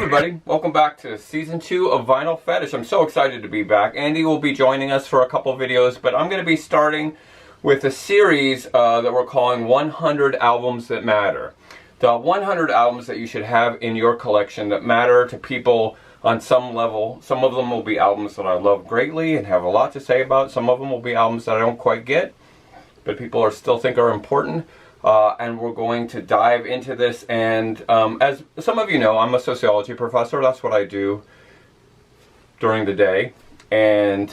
everybody, welcome back to Season 2 of Vinyl Fetish. I'm so excited to be back. Andy will be joining us for a couple videos, but I'm going to be starting with a series that we're calling 100 Albums That Matter. The 100 albums that you should have in your collection that matter to people on some level. Some of them will be albums that I love greatly and have a lot to say about. Some of them will be albums that I don't quite get, but people still think are important. And we're going to dive into this, and as some of you know, I'm a sociology professor. That's what I do during the day, and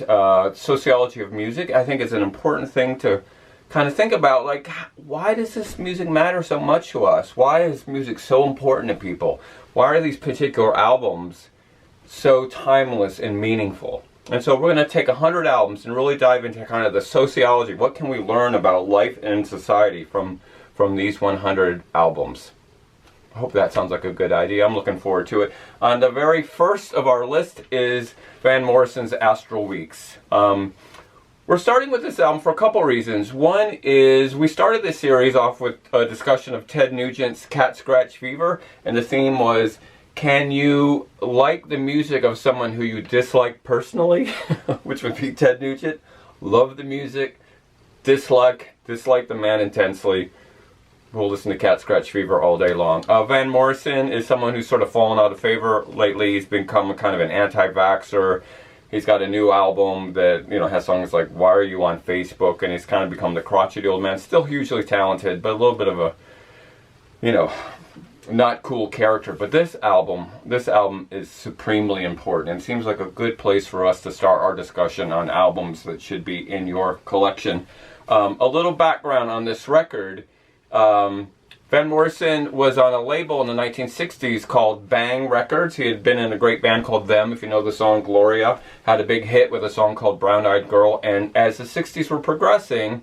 sociology of music I think is an important thing to kind of think about. Like, why does this music matter so much to us? Why is music so important to people? Why are these particular albums so timeless and meaningful? And so we're going to take 100 albums and really dive into kind of the sociology. What can we learn about life and society from these 100 albums? I hope that sounds like a good idea. I'm looking forward to it. On the very first of our list is Van Morrison's Astral Weeks. We're starting with this album for a couple reasons. One is we started this series off with a discussion of Ted Nugent's Cat Scratch Fever, and the theme was, can you like the music of someone who you dislike personally? Which would be Ted Nugent. Love the music, dislike the man intensely. We'll listen to Cat Scratch Fever all day long. Van Morrison is someone who's sort of fallen out of favor lately. He's become kind of an anti-vaxxer. He's got a new album that, you know, has songs like Why Are You on Facebook? And he's kind of become the crotchety old man. Still hugely talented, but a little bit of a, you know, not cool character. But this album is supremely important, and seems like a good place for us to start our discussion on albums that should be in your collection. A little background on this record. Van Morrison was on a label in the 1960s called Bang Records. He had been in a great band called Them, if you know the song Gloria. Had a big hit with a song called Brown Eyed Girl. And as the 60s were progressing,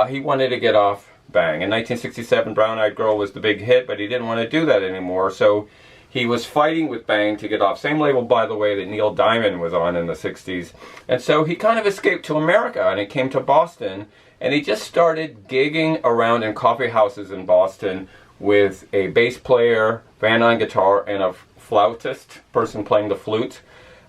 he wanted to get off Bang. In 1967, Brown Eyed Girl was the big hit, but he didn't want to do that anymore. So he was fighting with Bang to get off. Same label, by the way, that Neil Diamond was on in the 60s. And so he kind of escaped to America, and he came to Boston. And he just started gigging around in coffee houses in Boston with a bass player, band on guitar, and a flautist, person playing the flute.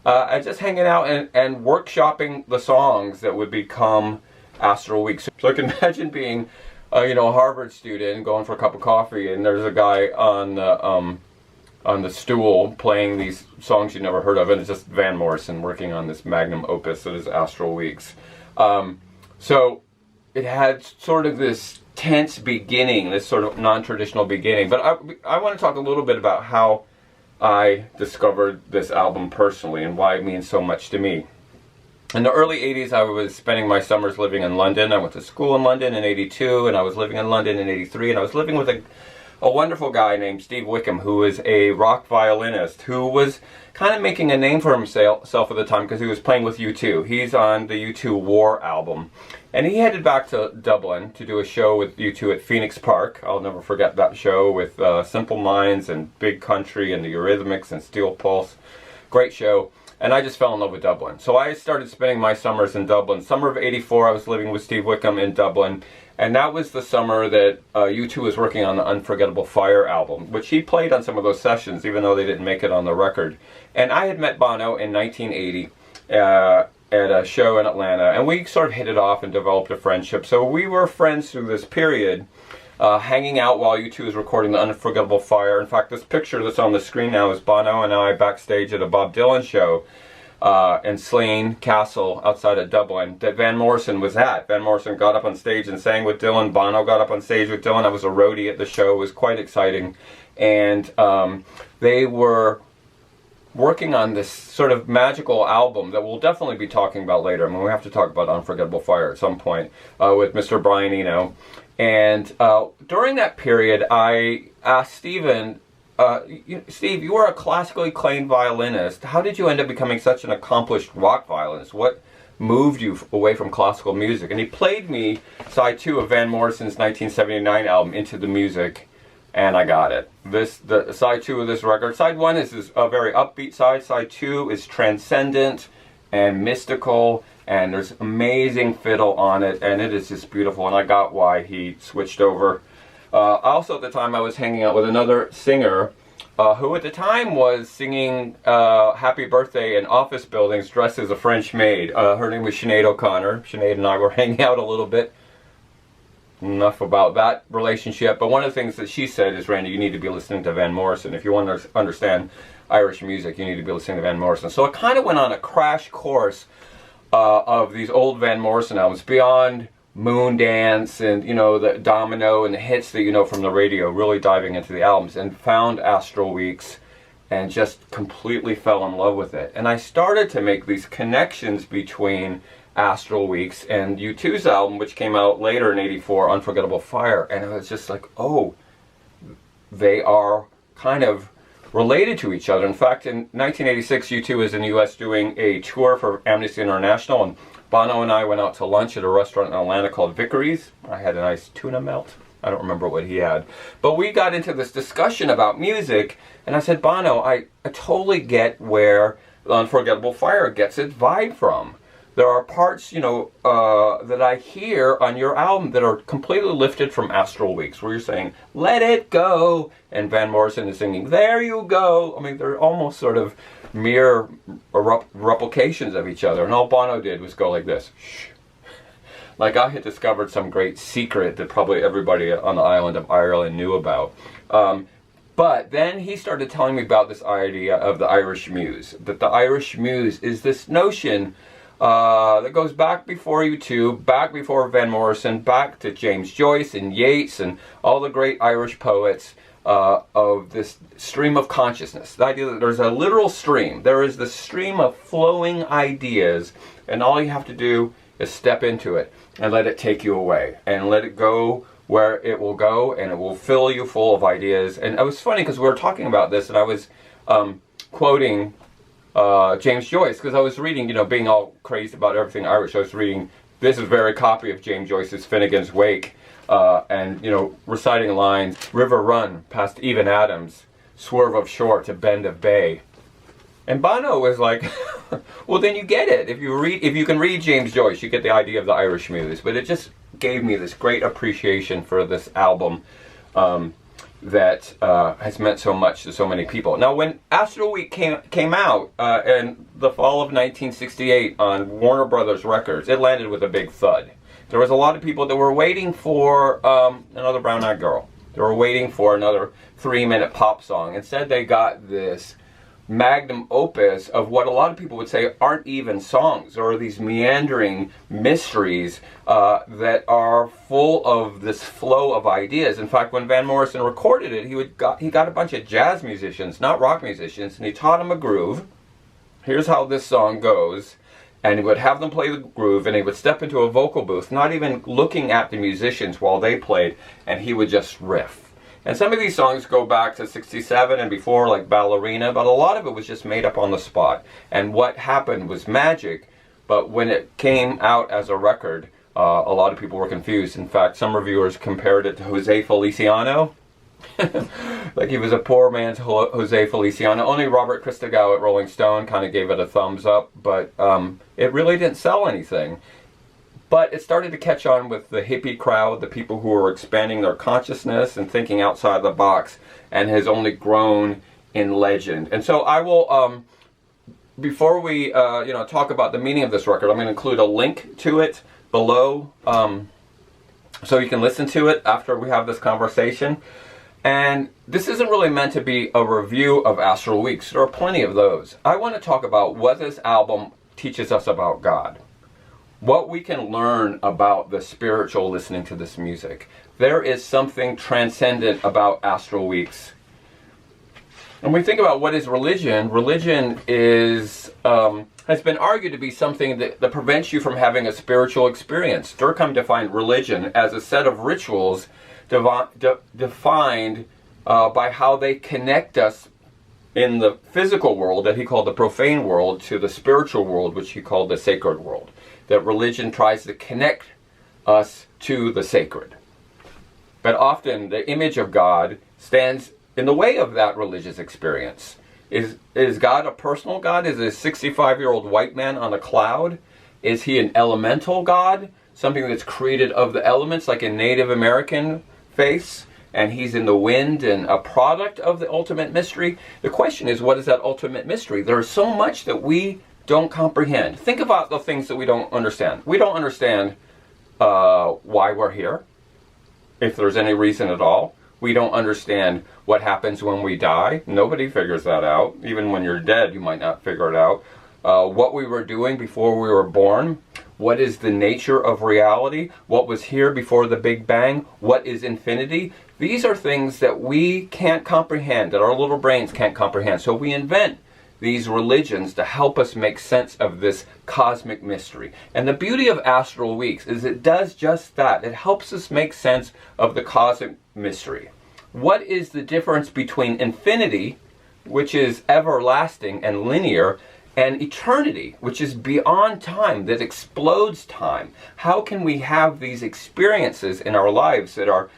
And just hanging out and workshopping the songs that would become Astral Weeks. So I can imagine being a Harvard student, going for a cup of coffee, and there's a guy on the stool playing these songs you never heard of, and it's just Van Morrison working on this magnum opus that is Astral Weeks. So it had sort of this tense beginning, this sort of non-traditional beginning. But I want to talk a little bit about how I discovered this album personally and why it means so much to me. In the early 80s, I was spending my summers living in London. I went to school in London in 82, and I was living in London in 83, and I was living with a wonderful guy named Steve Wickham, who is a rock violinist who was kind of making a name for himself at the time because he was playing with U2. He's on the U2 War album. And he headed back to Dublin to do a show with U2 at Phoenix Park. I'll never forget that show with Simple Minds and Big Country and the Eurythmics and Steel Pulse. Great show. And I just fell in love with Dublin. So I started spending my summers in Dublin. Summer of 84, I was living with Steve Wickham in Dublin. And that was the summer that U2 was working on the Unforgettable Fire album, which he played on some of those sessions, even though they didn't make it on the record. And I had met Bono in 1980 at a show in Atlanta, and we sort of hit it off and developed a friendship. So we were friends through this period, hanging out while U2 was recording the Unforgettable Fire. In fact, this picture that's on the screen now is Bono and I backstage at a Bob Dylan show in Slane Castle outside of Dublin that Van Morrison was at. Van Morrison got up on stage and sang with Dylan. Bono got up on stage with Dylan. I was a roadie at the show. It was quite exciting. And they were working on this sort of magical album that we'll definitely be talking about later. I mean, we have to talk about Unforgettable Fire at some point with Mr. Brian Eno. And during that period, I asked Steve, you were a classically acclaimed violinist. How did you end up becoming such an accomplished rock violinist? What moved you away from classical music? And he played me side 2 of Van Morrison's 1979 album, Into the Music, and I got it. The side 2 of this record. Side 1 is a very upbeat side. Side 2 is transcendent and mystical, and there's amazing fiddle on it, and it is just beautiful. And I got why he switched over. Also at the time I was hanging out with another singer who at the time was singing Happy Birthday in office buildings dressed as a French maid. Her name was Sinead O'Connor. Sinead and I were hanging out a little bit. Enough about that relationship. But one of the things that she said is, Randy, you need to be listening to Van Morrison. If you want to understand Irish music, you need to be listening to Van Morrison. So it kind of went on a crash course of these old Van Morrison albums, beyond Moon Dance and, you know, the Domino and the hits that you know from the radio, really diving into the albums, and found Astral Weeks and just completely fell in love with it. And I started to make these connections between Astral Weeks and U2's album, which came out later in '84, Unforgettable Fire, and I was just like, oh, they are kind of related to each other. In fact, in 1986, U2 was in the US doing a tour for Amnesty International, and Bono and I went out to lunch at a restaurant in Atlanta called Vickery's. I had a nice tuna melt. I don't remember what he had. But we got into this discussion about music, and I said, Bono, I totally get where Unforgettable Fire gets its vibe from. There are parts, you know, that I hear on your album that are completely lifted from Astral Weeks, where you're saying, let it go, and Van Morrison is singing, there you go. I mean, they're almost sort of mere replications of each other, and all Bono did was go like this. Shh. Like I had discovered some great secret that probably everybody on the island of Ireland knew about. But then he started telling me about this idea of the Irish Muse, that the Irish Muse is this notion that goes back before U2, back before Van Morrison, back to James Joyce and Yeats and all the great Irish poets, of this stream of consciousness. The idea that there's a literal stream. There is the stream of flowing ideas, and all you have to do is step into it and let it take you away and let it go where it will go, and it will fill you full of ideas. And it was funny because we were talking about this, and I was quoting James Joyce, because I was reading, you know, being all crazy about everything Irish, I was reading, this is a very copy of James Joyce's Finnegan's Wake, and, you know, reciting lines, river run past even Adams, swerve of shore to bend of bay. And Bono was like, well, then you get it. If you can read James Joyce, you get the idea of the Irish Muse. But it just gave me this great appreciation for this album, that has meant so much to so many people. Now, when Astral Week came out in the fall of 1968 on Warner Brothers Records, it landed with a big thud. There was a lot of people that were waiting for another Brown Eyed Girl. They were waiting for another 3-minute pop song. Instead, they got this magnum opus of what a lot of people would say aren't even songs, or these meandering mysteries that are full of this flow of ideas. In fact, when Van Morrison recorded it, he got a bunch of jazz musicians, not rock musicians, and he taught them a groove. Here's how this song goes. And he would have them play the groove, and he would step into a vocal booth, not even looking at the musicians while they played, and he would just riff. And some of these songs go back to 67 and before, like Ballerina, but a lot of it was just made up on the spot. And what happened was magic, but when it came out as a record, a lot of people were confused. In fact, some reviewers compared it to Jose Feliciano. Like he was a poor man's Jose Feliciano. Only Robert Christgau at Rolling Stone kind of gave it a thumbs up, but it really didn't sell anything. But it started to catch on with the hippie crowd, the people who were expanding their consciousness and thinking outside the box, and has only grown in legend. And so I will, before we talk about the meaning of this record, I'm going to include a link to it below, so you can listen to it after we have this conversation. And this isn't really meant to be a review of Astral Weeks. There are plenty of those. I want to talk about what this album teaches us about God. What we can learn about the spiritual listening to this music. There is something transcendent about Astral Weeks. When we think about what is religion, religion is has been argued to be something that prevents you from having a spiritual experience. Durkheim defined religion as a set of rituals defined by how they connect us in the physical world, that he called the profane world, to the spiritual world, which he called the sacred world. That religion tries to connect us to the sacred. But often the image of God stands in the way of that religious experience. Is God a personal God? Is he a 65-year-old white man on a cloud? Is he an elemental God? Something that's created of the elements, like a Native American faith? and he's in the wind and a product of the ultimate mystery. The question is, what is that ultimate mystery? There's so much that we don't comprehend. Think about the things that we don't understand. We don't understand why we're here, if there's any reason at all. We don't understand what happens when we die. Nobody figures that out. Even when you're dead, you might not figure it out. What we were doing before we were born. What is the nature of reality? What was here before the Big Bang? What is infinity? These are things that we can't comprehend, that our little brains can't comprehend. So we invent these religions to help us make sense of this cosmic mystery. And the beauty of Astral Weeks is it does just that. It helps us make sense of the cosmic mystery. What is the difference between infinity, which is everlasting and linear, and eternity, which is beyond time, that explodes time? How can we have these experiences in our lives that are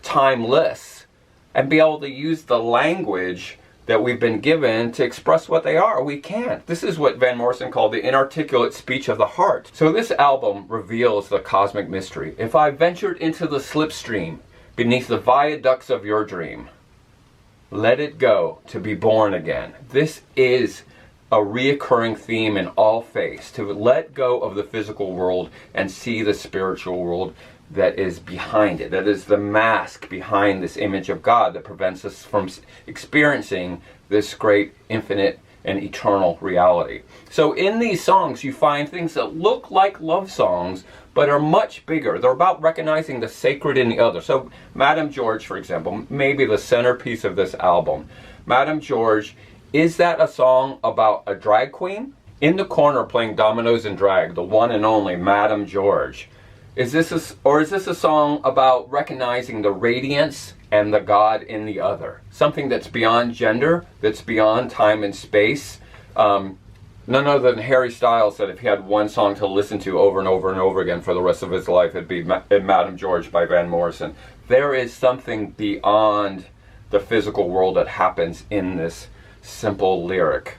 timeless and be able to use the language that we've been given to express what they are? We can't. This is what Van Morrison called the inarticulate speech of the heart. So this album reveals the cosmic mystery. If I ventured into the slipstream beneath the viaducts of your dream, let it go to be born again. This is a reoccurring theme in all faiths, to let go of the physical world and see the spiritual world that is behind it, that is the mask behind this image of God that prevents us from experiencing this great infinite and eternal reality. So in these songs you find things that look like love songs but are much bigger. They're about recognizing the sacred in the other. So Madame George, for example, maybe the centerpiece of this album. Madame George, is that a song about a drag queen? In the corner playing dominoes and drag, the one and only Madame George. Is this a song about recognizing the radiance and the God in the other? Something that's beyond gender, that's beyond time and space. None other than Harry Styles said if he had one song to listen to over and over and over again for the rest of his life, it'd be Madame George by Van Morrison. There is something beyond the physical world that happens in this simple lyric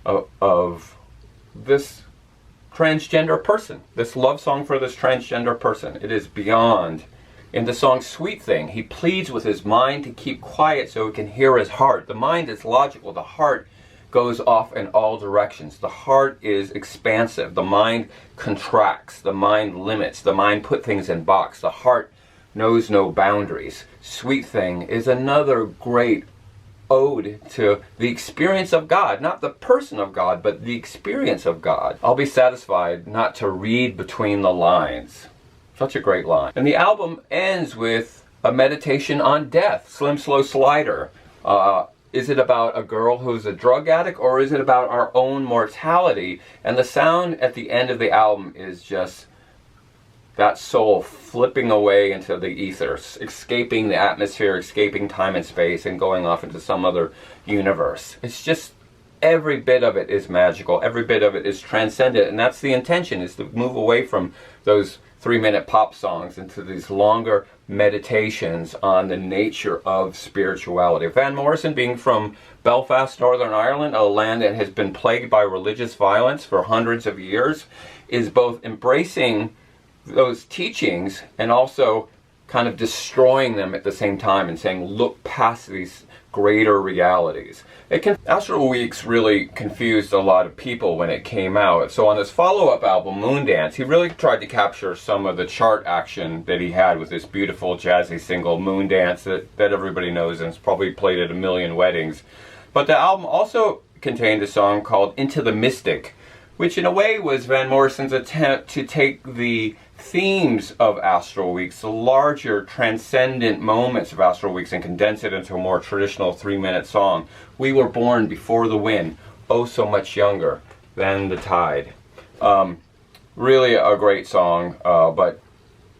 of this transgender person, this love song for this transgender person. It is beyond. In the song Sweet Thing, he pleads with his mind to keep quiet so he can hear his heart. The mind is logical. The heart goes off in all directions. The heart is expansive. The mind contracts. The mind limits. The mind puts things in box. The heart knows no boundaries. Sweet Thing is another great ode to the experience of God, not the person of God, but the experience of God. I'll be satisfied not to read between the lines. Such a great line. And the album ends with a meditation on death, Slim Slow Slider. Is it about a girl who's a drug addict, or is it about our own mortality? And the sound at the end of the album is just that soul flipping away into the ether, escaping the atmosphere, escaping time and space, and going off into some other universe. It's just, every bit of it is magical. Every bit of it is transcendent. And that's the intention, is to move away from those 3-minute pop songs into these longer meditations on the nature of spirituality. Van Morrison, being from Belfast, Northern Ireland, a land that has been plagued by religious violence for hundreds of years, is both embracing those teachings and also kind of destroying them at the same time and saying, look past these greater realities. Astral Weeks really confused a lot of people when it came out. So on his follow-up album, Moondance, he really tried to capture some of the chart action that he had with this beautiful jazzy single, Moondance, that everybody knows and has probably played at a million weddings. But the album also contained a song called Into the Mystic, which in a way was Van Morrison's attempt to take the themes of Astral Weeks, the larger transcendent moments of Astral Weeks, and condense it into a more traditional 3-minute song. We were born before the wind, oh so much younger than the tide. Really a great song, but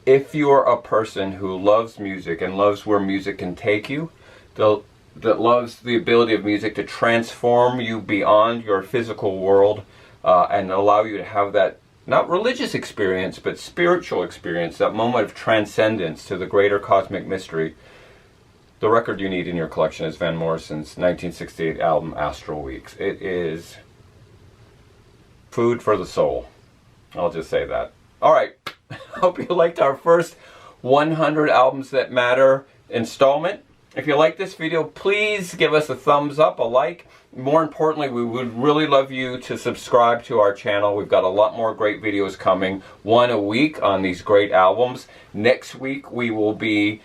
if you're a person who loves music and loves where music can take you, that loves the ability of music to transform you beyond your physical world, and allow you to have that, not religious experience, but spiritual experience, that moment of transcendence to the greater cosmic mystery, the record you need in your collection is Van Morrison's 1968 album, Astral Weeks. It is food for the soul. I'll just say that. Alright, hope you liked our first 100 albums that matter, installment. If you like this video, please give us a thumbs up, a like. More importantly, we would really love you to subscribe to our channel. We've got a lot more great videos coming, one a week on these great albums. Next week we will be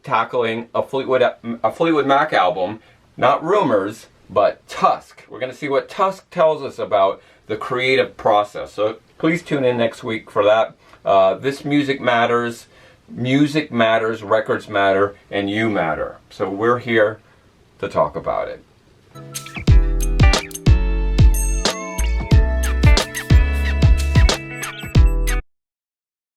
tackling a Fleetwood Mac album, not Rumors, but Tusk. We're going to see what Tusk tells us about the creative process. So please tune in next week for that. This music matters. Music matters, records matter, and you matter. So we're here to talk about it.